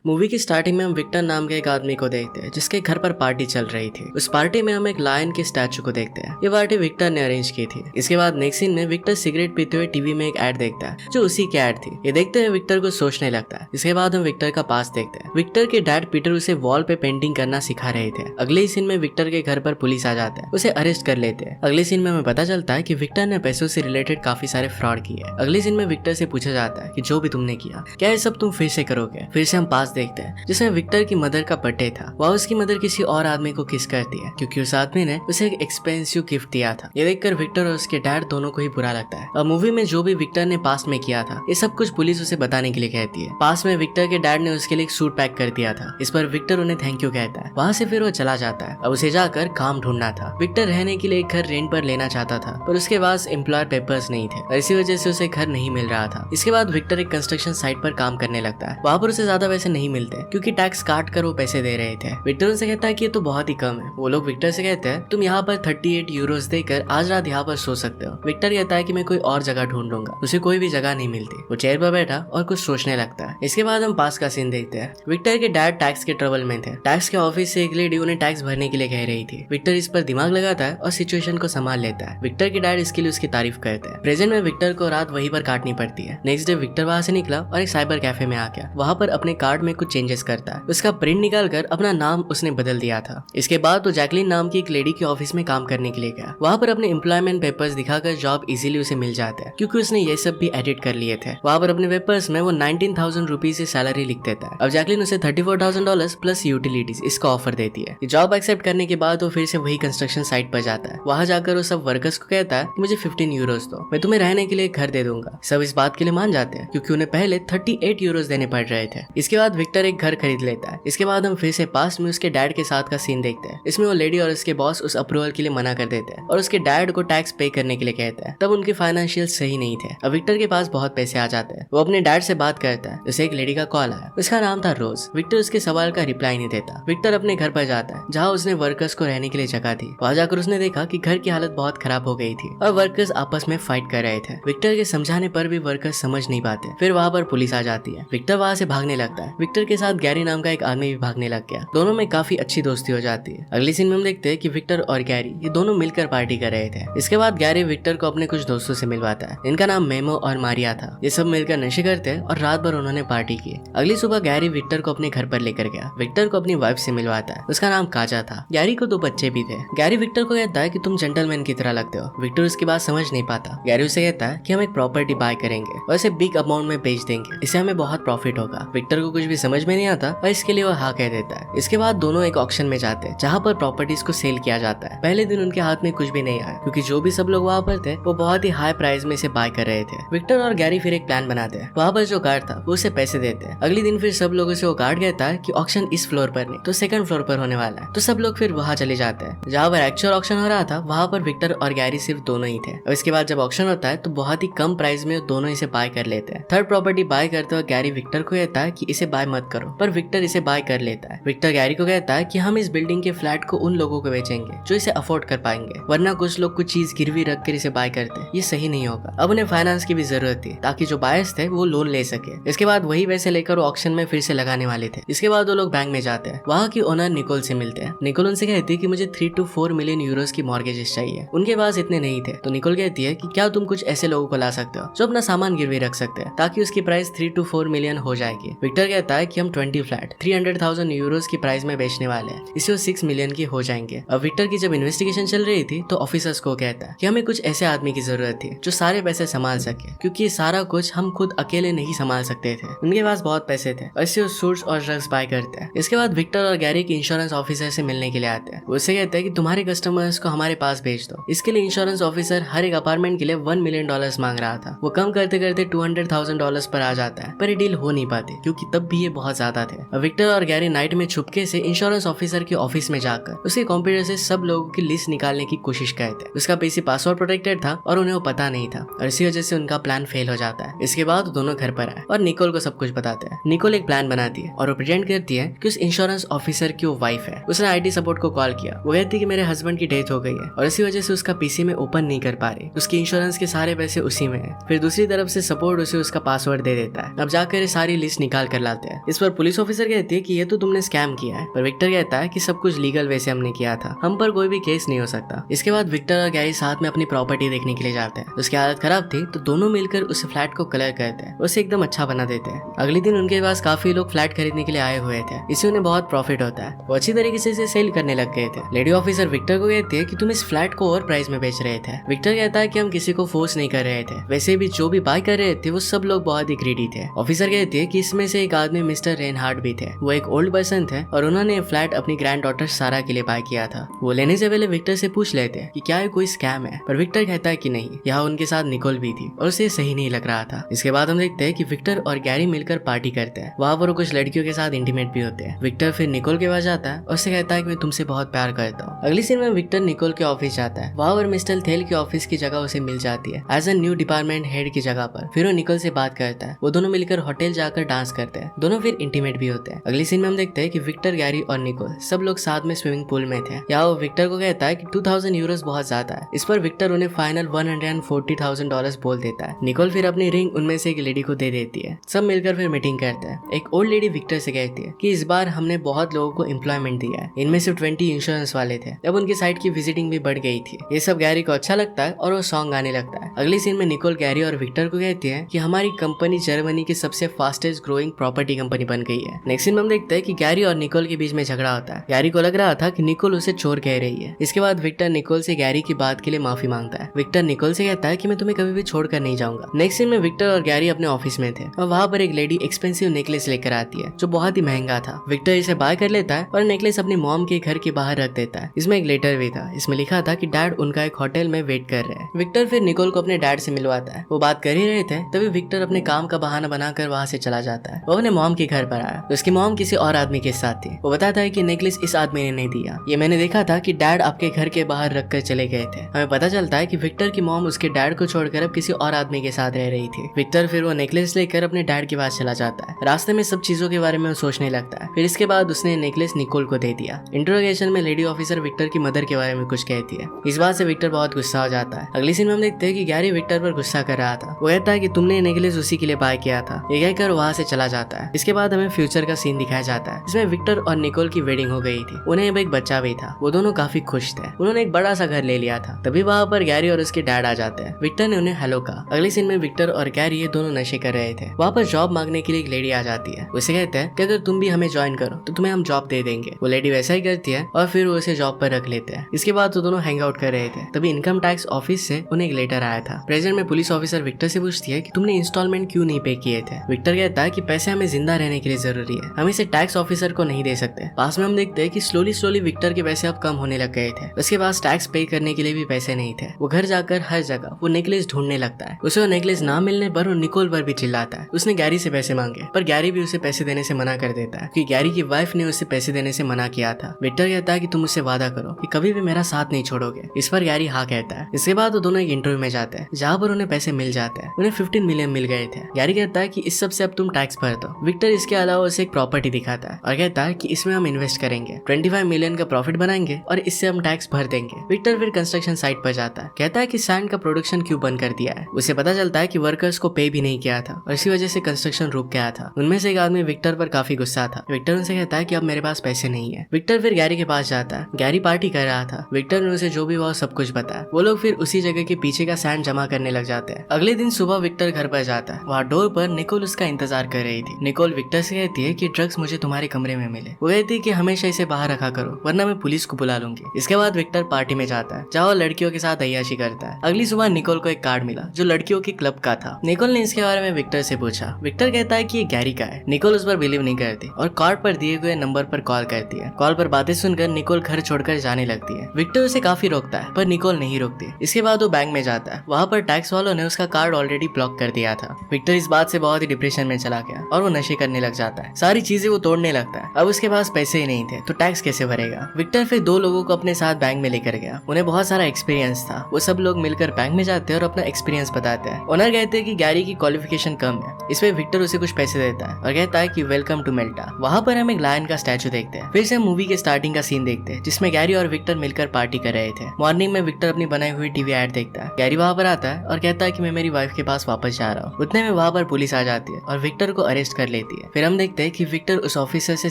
Movie की starting में हम विक्टर नाम के एक आदमी को देखते हैं जिसके घर पर पार्टी चल रही थी। उस पार्टी में हम एक लायन के स्टैचू को देखते हैं। ये पार्टी विक्टर ने अरेंज की थी। इसके बाद नेक्स्ट सीन में विक्टर सिगरेट पीते हुए टीवी में एक एड देखता है जो उसी की एड थी। ये देखते हुए विक्टर को सोचने लगता है। इसके बाद हम विक्टर का पास देखते हैं। विक्टर के डैड पीटर उसे वॉल पे पेंटिंग करना सिखा रहे थे। अगले ही सीन में विक्टर के घर पर पुलिस आ जाता है, उसे अरेस्ट कर लेते हैं। अगले सीन में हमें पता चलता है कि विक्टर ने पैसों से रिलेटेड काफी सारे फ्रॉड किए। अगले सीन में विक्टर से पूछा जाता है कि जो भी तुमने किया क्या ये सब तुम फिर से करोगे। फिर से हम पास देखते हैं जिसमें विक्टर की मदर का बर्थडे था। वह उसकी मदर किसी और आदमी को किस करती है क्योंकि उस आदमी ने उसे एक एक्सपेंसिव गिफ्ट दिया था। ये देखकर विक्टर और उसके डैड दोनों को ही बुरा लगता है। और मूवी में जो भी विक्टर ने पास्ट में किया था ये सब कुछ पुलिस उसे बताने के लिए कहती है। पास में विक्टर के डैड ने उसके लिए एक सूट पैक कर दिया था। इस पर विक्टर उन्हें थैंक यू कहता है। वहाँ से फिर वो चला जाता है। अब उसे जाकर काम ढूंढना था। विक्टर रहने के लिए एक घर रेंट पर लेना चाहता था पर उसके पास एम्प्लॉयर पेपर्स नहीं थे और इसी वजह से उसे घर नहीं मिल रहा था। इसके बाद विक्टर एक कंस्ट्रक्शन साइट पर काम करने लगता है। वहाँ पर उसे ज्यादा पैसे नहीं मिलते क्योंकि टैक्स काट कर वो पैसे दे रहे थे। विक्टर उनसे कहता है कि ये तो बहुत ही कम है। वो लोग विक्टर से कहते हैं तुम यहाँ पर 38 यूरोस देकर आज रात यहाँ पर सो सकते हो। विक्टर कहता है कि मैं कोई और जगह ढूंढ लूंगा। उसे कोई भी जगह नहीं मिलती। वो चेयर पर बैठा और कुछ सोचने लगता है। इसके बाद हम पास का सीन देखते हैं। विक्टर के डैड टैक्स के ट्रबल में थे। टैक्स के ऑफिस से एक लेडी उन्हें टैक्स भरने के लिए कह रही थी। विक्टर इस पर दिमाग लगाता है और सिचुएशन को संभाल लेता है। विक्टर के डैड इसके लिए उसकी तारीफ करते हैं। प्रेजेंट में विक्टर को रात वहीं पर काटनी पड़ती है। नेक्स्ट डे विक्टर वहां से निकला और एक साइबर कैफे में आ गया। वहां पर अपने कार्ड में कुछ चेंजेस करता है। उसका प्रिंट निकाल कर अपना नाम उसने बदल दिया था। इसके बाद वो जैकलिन नाम की एक लेडी के ऑफिस में काम करने के लिए गया। वहां पर अपने एम्प्लॉयमेंट पेपर्स दिखाकर जॉब इजीली उसे मिल जाता है क्योंकि उसने ये सब भी एडिट कर लिए थे। वहां पर अपने पेपर्स में वो 19,000 रुपीज से सैलरी लिख देता है। अब जैकलिन उसे $34,000 प्लस यूटिलिटीज इसका ऑफर देती है। जॉब एक्सेप्ट करने के बाद वो फिर से वही कंस्ट्रक्शन साइट पर जाता है। वहां जाकर वो सब वर्कर्स को कहता है कि मुझे 15 यूरोस दो, मैं तुम्हें रहने के लिए घर दे दूंगा। सब इस बात के लिए मान जाते हैं क्योंकि उन्हें पहले 38 यूरोस देने पड़ रहे थे। इसके बाद विक्टर एक घर खरीद लेता है। इसके बाद हम फिर से पास्ट में उसके डैड के साथ का सीन देखते हैं। इसमें वो लेडी और उसके बॉस उस अप्रूवल के लिए मना कर देते हैं और उसके डैड को टैक्स पे करने के लिए कहते हैं। तब उनके फाइनेंशियल सही नहीं थे। अब विक्टर के पास बहुत पैसे आ जाते हैं। वो अपने डैड से बात करता है। उसे एक लेडी का कॉल आया। उसका नाम था रोज। विक्टर उसके सवाल का रिप्लाई नहीं देता। विक्टर अपने घर पर जाता है जहाँ उसने वर्कर्स को रहने के लिए जगह थी। वहां जाकर उसने देखा कि घर की हालत बहुत खराब हो गई थी और वर्कर्स आपस में फाइट कर रहे थे। विक्टर के समझाने पर भी वर्कर्स समझ नहीं पाते। फिर वहाँ पर पुलिस आ जाती है। विक्टर वहाँ से भागने लगता है। विक्टर के साथ गैरी नाम का एक आदमी भी भागने लग गया। दोनों में काफी अच्छी दोस्ती हो जाती है। अगले सीन में हम देखते हैं कि विक्टर और गैरी ये दोनों मिलकर पार्टी कर रहे थे। इसके बाद गैरी विक्टर को अपने कुछ दोस्तों से मिलवाता है। इनका नाम मेमो और मारिया था। ये सब मिलकर नशे करते हैं और रात भर उन्होंने पार्टी की। अगली सुबह गैरी विक्टर को अपने घर पर लेकर गया। विक्टर को अपनी वाइफ से मिलवाता है। उसका नाम काजा था। गैरी को 2 बच्चे भी थे। गैरी विक्टर को कहता है कि तुम जेंटलमैन की तरह लगते हो। विक्टर उसकी बात समझ नहीं पाता। गैरी उसे कहता है कि हम एक प्रॉपर्टी बाय करेंगे और इसे बिग अमाउंट में बेच देंगे, इससे हमें बहुत प्रॉफिट होगा। विक्टर को कुछ भी समझ में नहीं आता और इसके लिए वो हाँ कह देता है। इसके बाद दोनों एक ऑक्शन में जाते हैं जहाँ पर प्रॉपर्टीज को सेल किया जाता है। पहले दिन उनके हाथ में कुछ भी नहीं आया क्योंकि जो भी सब लोग वहाँ पर थे वो बहुत ही हाई प्राइस में इसे बाय कर रहे थे। विक्टर और गैरी फिर एक प्लान बनाते हैं। वहाँ पर जो गार्ड था वो उसे पैसे देते हैं। अगले दिन फिर सब लोगों से वो गार्ड कहता है कि ऑक्शन इस फ्लोर पर नहीं तो सेकंड फ्लोर पर होने वाला है। तो सब लोग फिर वहाँ चले जाते हैं। जहाँ पर एक्चुअल ऑक्शन हो रहा था वहाँ पर विक्टर और गैरी सिर्फ दोनों ही थे। और इसके बाद जब ऑक्शन होता है तो बहुत ही कम प्राइस में दोनों इसे बाय कर लेते हैं। थर्ड प्रॉपर्टी बाय करते हुए गैरी विक्टर को कहता है कि इसे बाय मत करो, पर विक्टर इसे बाय कर लेता है। विक्टर गैरी को कहता है कि हम इस बिल्डिंग के फ्लैट को उन लोगों को बेचेंगे जो इसे अफोर्ड कर पाएंगे, वरना कुछ लोग कुछ चीज गिरवी रख कर इसे बाय करते हैं। ये सही नहीं होगा। अब उन्हें फाइनेंस की भी जरूरत थी ताकि जो बायर्स थे वो लोन ले सके। इसके बाद वही पैसे लेकर वो ऑक्शन में फिर से लगाने वाले थे। इसके बाद वो लोग बैंक में जाते हैं। वहाँ की ओनर निकोल से मिलते हैं। निकोल उनसे कहती है कि मुझे 3 to 4 मिलियन यूरोस की मॉर्गेजेस चाहिए। उनके पास इतने नहीं थे। तो निकोल कहती है कि क्या तुम कुछ ऐसे लोगों को ला सकते हो जो अपना सामान गिरवी रख सकते हैं ताकि उसकी प्राइस 3 to 4 मिलियन हो जाएगी। विक्टर कहता है कि हम 20 फ्लैट 300,000 यूरोस की प्राइस में बेचने वाले हैं, इससे वो 6 मिलियन की हो जाएंगे। अब विक्टर की जब इन्वेस्टिगेशन चल रही थी तो ऑफिसर्स को कहता है कि हमें कुछ ऐसे आदमी की जरूरत थी जो सारे पैसे संभाल सके क्योंकि ये सारा कुछ हम खुद अकेले नहीं संभाल सकते थे। उनके पास बहुत पैसे थे और इससे वो सूट्स और ड्रग्स बाय करते हैं। इसके बाद विक्टर और गैरी की इंश्योरेंस ऑफिसर से मिलने के लिए आते हैं। वो उससे कहते हैं कि तुम्हारे कस्टमर्स को हमारे पास भेज दो। इसके लिए इंश्योरेंस ऑफिसर हर एक अपार्टमेंट के लिए $1 मिलियन मांग रहा था। वो कम करते करते $200,000 पर आ जाता है, पर ये डील हो नहीं पाती क्योंकि तब भी ये बहुत ज्यादा थे। विक्टर और गैरी नाइट में छुपके से इंश्योरेंस ऑफिसर के ऑफिस में जाकर उसके कंप्यूटर से सब लोगों की लिस्ट निकालने की कोशिश करते हैं। उसका पीसी पासवर्ड प्रोटेक्टेड था और उन्हें वो पता नहीं था और इसी वजह से उनका प्लान फेल हो जाता है। इसके बाद दोनों घर पर आए और निकोल को सब कुछ बताते हैं। निकोल एक प्लान बनाती है और वो प्रेजेंट करती है कि उस इंश्योरेंस ऑफिसर की वो वाइफ है। उसने आईटी सपोर्ट को कॉल किया। वो कहती है कि मेरे हस्बैंड की डेथ हो गई है और इसी वजह से उसका पीसी में ओपन नहीं कर पा रही। उसकी इंश्योरेंस के सारे पैसे उसी में है। फिर दूसरी तरफ से सपोर्ट उसे उसका पासवर्ड दे देता है। अब जाकर ये सारी लिस्ट निकाल कर लाते हैं। हैं। इस पर पुलिस ऑफिसर कहती है कि ये तो तुमने स्कैम किया है, पर विक्टर कहता है कि सब कुछ लीगल वे से हमने किया था, हम पर कोई भी केस नहीं हो सकता। इसके बाद विक्टर और गैरी साथ में अपनी प्रॉपर्टी देखने के लिए जाते हैं। उसकी हालत खराब थी तो दोनों मिलकर उस फ्लैट को कलर करते हैं, उसे एकदम अच्छा बना देते हैं। अगले दिन उनके पास काफी लोग फ्लैट खरीदने के लिए आए हुए थे, इससे उन्हें बहुत प्रॉफिट होता है। वो अच्छी तरीके से इसे सेल करने लग गए थे। लेडी ऑफिसर विक्टर को कहती है कि तुम इस फ्लैट को ओवर प्राइस में बेच रहे थे। विक्टर कहता है कि हम किसी को फोर्स नहीं कर रहे थे, वैसे भी जो भी बाय कर रहे थे वो सब लोग बहुत ही ग्रीडी थे। ऑफिसर कहती है कि इसमें से एक आदमी मिस्टर रेनहार्ड भी थे, वो एक ओल्ड पर्सन थे और उन्होंने फ्लैट अपनी ग्रैंड डॉटर सारा के लिए बाय किया था। वो लेने से पहले विक्टर से पूछ लेते हैं कि क्या ये कोई स्कैम है, पर विक्टर कहता है कि नहीं, यहाँ उनके साथ निकोल भी थी और उसे सही नहीं लग रहा था। इसके बाद हम देखते हैं कि विक्टर और गैरी मिलकर पार्टी करते हैं। वहाँ पर कुछ लड़कियों के साथ इंटीमेट भी होते हैं। विक्टर फिर निकोल के पास जाता है और उसे कहता है कि मैं तुमसे बहुत प्यार करता हूँ। अगली सीन में विक्टर निकोल के ऑफिस जाता है। वहाँ पर मिस्टर थेल के ऑफिस की जगह उसे मिल जाती है as a new department head की जगह पर। फिर वो निकोल से बात करता है। वो दोनों मिलकर होटल जाकर डांस करते हैं। दोनों फिर इंटीमेट भी होते हैं। अगली सीन में हम देखते हैं कि विक्टर, गैरी और निकोल सब लोग साथ में स्विमिंग पूल में थे। यहाँ वो विक्टर को कहता है कि 2000 यूरोस बहुत ज्यादा है। इस पर विक्टर उन्हें फाइनल $140,000 बोल देता है। निकोल फिर अपनी रिंग उनमें से एक लेडी को दे देती है। सब मिलकर फिर मीटिंग करते हैं। एक ओल्ड लेडी विक्टर से कहती है कि इस बार हमने बहुत लोगों को एम्प्लॉयमेंट दिया है, इनमें से 20 इंश्योरेंस वाले थे। अब उनकी साइट की विजिटिंग भी बढ़ गई थी। ये सब गैरी को अच्छा लगता है और वो सॉन्ग गाने लगता है। अगली सीन में निकोल, गैरी और विक्टर को कहती है कि हमारी कंपनी जर्मनी की सबसे फास्टेस्ट ग्रोइंग प्रॉपर्टी कंपनी बन गई है। नेक्स्ट सीन में हम देखते हैं कि गैरी और निकोल के बीच में झगड़ा होता है। गैरी को लग रहा था कि निकोल उसे चोर कह रही है। इसके बाद विक्टर निकोल से गैरी की बात के लिए माफी मांगता है। विक्टर निकोल से कहता है कि मैं तुम्हें कभी भी छोड़कर नहीं जाऊंगा। नेक्स्ट सीन में विक्टर और गैरी अपने ऑफिस में थे और वहाँ पर एक लेडी एक्सपेंसिव नेकलेस लेकर आती है जो बहुत ही महंगा था। विक्टर इसे बाय कर लेता है और नेकलेस अपनी मॉम के घर के बाहर रख देता है। इसमें एक लेटर भी था। इसमें लिखा था कि डैड उनका एक होटल में वेट कर रहे हैं। विक्टर फिर निकोल को अपने डैड से मिलवाता है। वो बात कर ही रहे थे तभी विक्टर अपने काम का बहाना बनाकर वहाँ से चला जाता है। वो अपने मॉम के घर पर आया। उसकी मॉम किसी और आदमी के साथ थी। वो बताता है कि नेकलेस इस आदमी ने नहीं दिया, ये मैंने देखा था कि डैड आपके घर के बाहर रख कर चले गए थे। हमें पता चलता है कि विक्टर की मॉम उसके डैड को छोड़कर अब किसी और आदमी के साथ रह रही थी। विक्टर फिर वो नेकलेस लेकर अपने डैड के पास चला जाता है। रास्ते में सब चीजों के बारे में वो सोचने लगता है। फिर इसके बाद उसने नेकलेस निकोल को दे दिया। इंटरोगेशन में लेडी ऑफिसर विक्टर की मदर के बारे में कुछ कहती है। इस बात से विक्टर बहुत गुस्सा हो जाता है। अगली सीन में हम देखते हैं कि गैरी विक्टर पर गुस्सा कर रहा था। वो कहता है कि तुमने नेकलेस उसी के लिए बाय किया था। ये कहकर वहाँ से चला जाता है। इसके बाद हमें फ्यूचर का सीन दिखाया जाता है जिसमें विक्टर और निकोल की वेडिंग हो गई थी। उन्हें अब एक बच्चा भी था। वो दोनों काफी खुश थे। उन्होंने एक बड़ा सा घर ले लिया था। तभी वहाँ पर गैरी और उसके डैड आ जाते हैं। विक्टर ने उन्हें हेलो कहा। अगले सीन में विक्टर और गैरी ये दोनों नशे कर रहे थे। वहाँ पर जॉब मांगने के लिए एक लेडी आ जाती है। उसे कहते हैं कि अगर तुम भी हमें ज्वाइन करो तो तुम्हें हम जॉब दे देंगे। वो लेडी वैसा ही करती है और फिर वो उसे जॉब पर रख लेते हैं। इसके बाद वो दोनों हैंग आउट कर रहे थे। तभी इनकम टैक्स ऑफिस से उन्हें एक लेटर आया था। प्रेजेंट में पुलिस ऑफिसर विक्टर से पूछती है कि तुमने इंस्टॉलमेंट क्यों नहीं पे किए थे। विक्टर कहता है कि पैसे हमें जिंदा रहने के लिए जरूरी है, हम इसे टैक्स ऑफिसर को नहीं दे सकते। पास में हम देखते हैं कि स्लोली विक्टर के पैसे अब कम होने लग गए थे। उसके पास टैक्स पे करने के लिए भी पैसे नहीं थे। वो घर जाकर हर जगह वो नेकलेस ढूंढने लगता है। उसे वो नेकलेस ना मिलने पर वो निकोल पर भी चिल्लाता है। उसने गैरी से पैसे मांगे पर गैरी भी उसे पैसे देने से मना कर देता है क्योंकि गैरी की वाइफ ने उसे पैसे देने से मना किया था। विक्टर कहता है कि तुम मुझसे वादा करो कि कभी भी मेरा साथ नहीं छोड़ोगे। इस पर गैरी हाँ कहता है। इसके बाद वो दोनों एक इंटरव्यू में जाते हैं जहाँ पर उन्हें पैसे मिल जाते हैं। उन्हें 15 मिलियन मिल गए थे। गैरी कहता है कि इस सब से अब तुम टैक्स भर दो। विक्टर इसके अलावा उसे एक प्रॉपर्टी दिखाता है और कहता है कि इसमें हम इन्वेस्ट करेंगे, 25 मिलियन का प्रॉफिट बनाएंगे और इससे हम टैक्स भर देंगे। विक्टर फिर कंस्ट्रक्शन साइट पर जाता है। कहता है कि सैंड का प्रोडक्शन क्यों बंद कर दिया है। उसे पता चलता है कि वर्कर्स को पे भी नहीं किया था और इसी वजह से कंस्ट्रक्शन रुक गया था। उनमें से एक आदमी विक्टर पर काफी गुस्सा था। विक्टर उनसे कहता है कि अब मेरे पास पैसे नहीं है। विक्टर फिर गैरी के पास जाता है। गैरी पार्टी कर रहा था। विक्टर ने उसे जो भी हुआ सब कुछ बताया। वो लोग फिर उसी जगह के पीछे का सैंड जमा करने लग जाते हैं। अगले दिन सुबह विक्टर घर पर जाता है। वहाँ डोर पर निकोल उसका इंतजार कर रही थी। निकोल विक्टर से कहती है कि ड्रग्स मुझे तुम्हारे कमरे में मिले। वो कहती है कि हमेशा इसे बाहर रखा करो वरना मैं पुलिस को बुला लूंगी। इसके बाद विक्टर पार्टी में जाता है जहाँ वो लड़कियों के साथ अय्याशी करता है। अगली सुबह निकोल को एक कार्ड मिला जो लड़कियों के क्लब का था। निकोल ने इसके बारे में विक्टर से पूछा। विक्टर कहता है कि ये गैरी का है। निकोल उस पर बिलीव नहीं करती और कार्ड पर दिए हुए नंबर पर कॉल करती है। कॉल पर बातें सुनकर निकोल घर छोड़कर जाने लगती है। विक्टर उसे काफी रोकता है पर निकोल नहीं रोकती। इसके बाद वो बैंक में जाता है। वहाँ पर टैक्स वालों ने उसका कार्ड ऑलरेडी ब्लॉक कर दिया था। विक्टर इस बात से बहुत ही डिप्रेशन में चला गया और वो नशे करने लग जाता है। सारी चीजें वो तोड़ने लगता है। अब उसके पास पैसे ही नहीं थे तो टैक्स कैसे भरेगा। विक्टर फिर 2 लोगों को अपने साथ बैंक में लेकर गया। उन्हें बहुत सारा एक्सपीरियंस था। वो सब लोग मिलकर बैंक में जाते हैं और अपना एक्सपीरियंस बताते हैं। ओनर कहते हैं कि गैरी की क्वालिफिकेशन कम है। इसमें विक्टर उसे कुछ पैसे देता है और कहता है कि वेलकम टू मेल्टा। वहाँ पर हम एक लायन का स्टैचू देखते हैं। फिर से मूवी के स्टार्टिंग का सीन देखते हैं जिसमें गैरी और विक्टर मिलकर पार्टी कर रहे थे। मॉर्निंग में विक्टर अपनी बनाई हुई टीवी ऐड देखता है। गैरी वहाँ पर आता है और कहता है कि मैं मेरी वाइफ के पास वापस जा रहा हूँ। उतने में वहाँ पर पुलिस आ जाती है और विक्टर को अरेस्ट कर लेती देती है। फिर हम देखते हैं कि विक्टर उस ऑफिसर से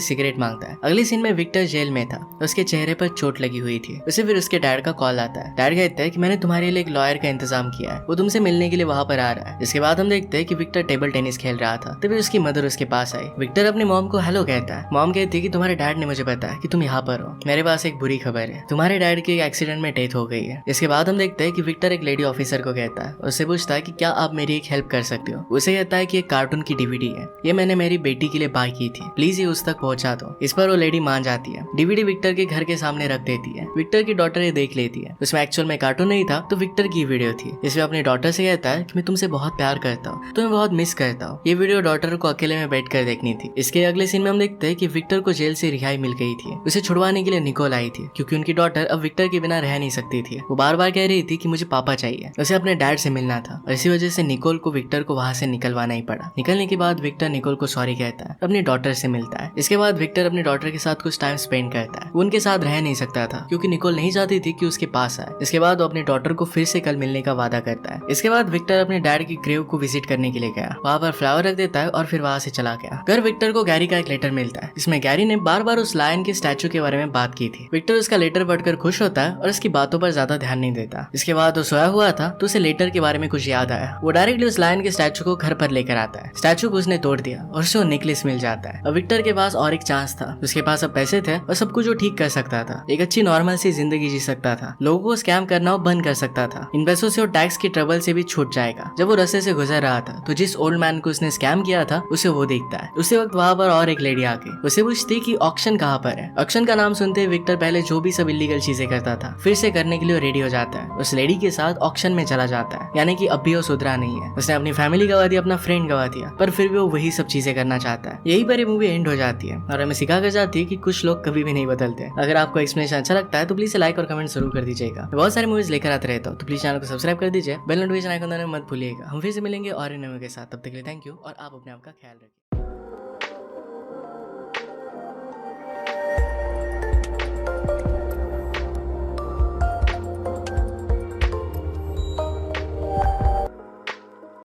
सिगरेट मांगता है। अगली सीन में विक्टर जेल में था, उसके चेहरे पर चोट लगी हुई थी। उसे फिर उसके डैड का कॉल आता है। डैड कहता है कि मैंने तुम्हारे लिए एक लॉयर का इंतजाम किया है, वो तुमसे मिलने के लिए वहां पर आ रहा है। इसके बाद हम देखते हैं कि विक्टर टेबल टेनिस खेल रहा था, तभी उसकी मदर उसके पास आई। विक्टर अपनी मॉम को हेलो कहता है। मॉम कहती है कि तुम्हारे डैड ने मुझे बताया कि तुम यहाँ पर हो, मेरे पास एक बुरी खबर है, तुम्हारे डैड की एक्सीडेंट में डेथ हो गई है। इसके बाद हम देखते हैं कि विक्टर एक लेडी ऑफिसर को कहता है, उससे पूछता है कि क्या आप मेरी एक हेल्प कर सकते हो। उसे कहता है कि एक कार्टून की डीवीडी है, ये मैंने मेरी बेटी के लिए बाय की थी, प्लीज ये उस तक पहुंचा दो। इस पर वो लेडी मान जाती है। डीवीडी विक्टर के घर के सामने रख देती है। विक्टर की डॉटर ये देख लेती है। उसमें एक्चुअल में कार्टून नहीं था, तो विक्टर की वीडियो थी। इसमें अपनी डॉटर से कहता है कि मैं तुमसे बहुत प्यार करता हूँ, तुम्हें बहुत मिस करता हूँ। ये वीडियो डॉटर को अकेले में बैठ कर देखनी थी। इसके अगले सीन में हम देखते हैं कि विक्टर को जेल से रिहाई मिल गई थी। उसे छुड़वाने के लिए निकोल आई थी, क्योंकि उनकी डॉटर अब विक्टर के बिना रह नहीं सकती थी। वो बार बार कह रही थी कि मुझे पापा चाहिए, उसे अपने डैड से मिलना था, और इसी वजह से निकोल को विक्टर को वहां से निकलवाना ही पड़ा। निकलने के बाद विक्टर निकोल को सॉरी कहता है, अपनी डॉटर से मिलता है। इसके बाद विक्टर अपनी डॉटर के साथ कुछ टाइम स्पेंड करता है। वो उनके साथ रह नहीं सकता था, क्योंकि निकोल नहीं चाहती थी कि उसके पास आए। इसके बाद वो अपनी डॉटर को फिर से कल मिलने का वादा करता है। इसके बाद विक्टर अपने डैड की ग्रेव को विजिट करने के लिए गया, वहां पर फ्लावर रख देता है और फिर वहां से चला गया। घर विक्टर को गैरी का एक लेटर मिलता है, जिसमें गैरी ने बार बार उस लायन के स्टैचू के बारे में बात की थी। विक्टर उसका लेटर पढ़कर खुश होता है और उसकी बातों पर ज्यादा ध्यान नहीं देता। इसके बाद वो सोया हुआ था, तो उसे लेटर के बारे में कुछ याद आया। वो डायरेक्टली उस लायन के स्टैचू को घर पर लेकर आता है। स्टैचू को उसने तोड़ दिया और उसे वो नेकलेस मिल जाता है। अब विक्टर के पास और एक चांस था, उसके पास अब पैसे थे और सब कुछ वो ठीक कर सकता था। एक अच्छी नॉर्मल सी जिंदगी जी सकता था, लोगों को स्कैम करना वो बंद कर सकता था। इन पैसों से वो टैक्स की ट्रबल से भी छूट जाएगा। जब वो रास्ते से गुजर रहा था, तो जिस ओल्ड मैन को उसने स्कैम किया था उसे वो देखता है। उसी वक्त वहां पर और एक लेडी आके उसे पूछती कि ऑक्शन कहाँ पर है। ऑक्शन का नाम सुनते ही विक्टर पहले जो भी सब इलीगल चीजें करता था फिर से करने के लिए रेडी हो जाता है। उस लेडी के साथ ऑक्शन में चला जाता है, यानी कि अब भी वो सुधरा नहीं है। उसने अपनी फैमिली गवा दी, अपना फ्रेंड गवा दिया, पर फिर भी वो वही सब चीजें करना चाहता है। यही पर ये मूवी एंड हो जाती है और हमें सिखा कर जाती है कि कुछ लोग कभी भी नहीं बदलते। अगर आपको एक्सप्लेनेशन अच्छा लगता है तो प्लीज लाइक और कमेंट जरूर कर दीजिएगा। बहुत सारी मूवीज लेकर आते रहता हूँ, तो प्लीज चैनल को सब्सक्राइब कर दीजिए, बेल नोटिफिकेशन आइकन दबाना मत भूलिएगा। हम फिर से मिलेंगे और इन मूवी के साथ, तब तक के लिए थैंक यू और आप अपने आप का ख्याल रखिए।